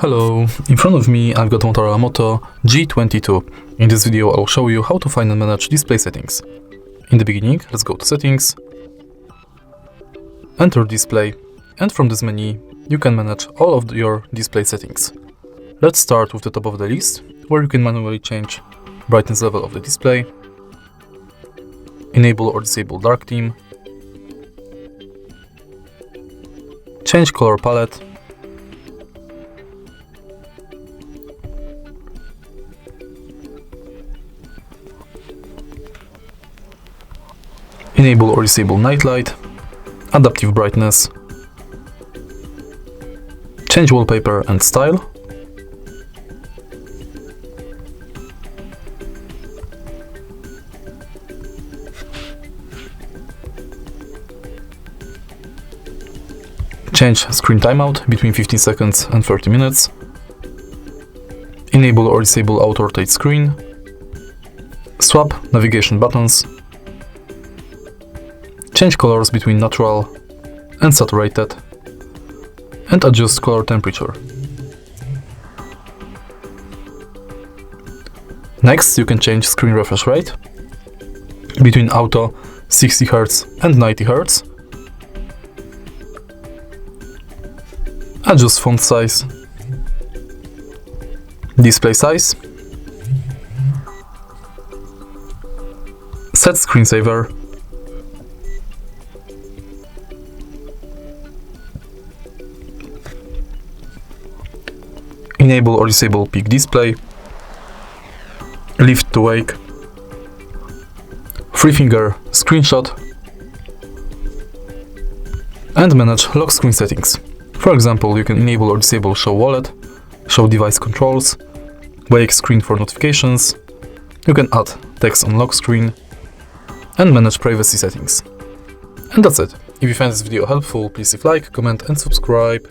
Hello, in front of me I've got MOTOROLA Moto G22. In this video I'll show you how to find and manage display settings. In the beginning, let's go to Settings, enter Display, and from this menu you can manage all of your display settings. Let's start with the top of the list, where you can manually change brightness level of the display, enable or disable dark theme, change color palette, enable or disable night light, adaptive brightness, change wallpaper and style, change screen timeout between 15 seconds and 30 minutes, enable or disable auto rotate screen, swap navigation buttons, change colors between natural and saturated, and adjust color temperature. Next, you can change screen refresh rate between auto 60 Hz and 90 Hz, adjust font size, display size, set screensaver, enable or disable peak display, lift to wake, 3-finger screenshot, and manage lock screen settings. For example, you can enable or disable show wallet, show device controls, wake screen for notifications, you can add text on lock screen, and manage privacy settings. And that's it. If you find this video helpful, please leave a like, comment and subscribe.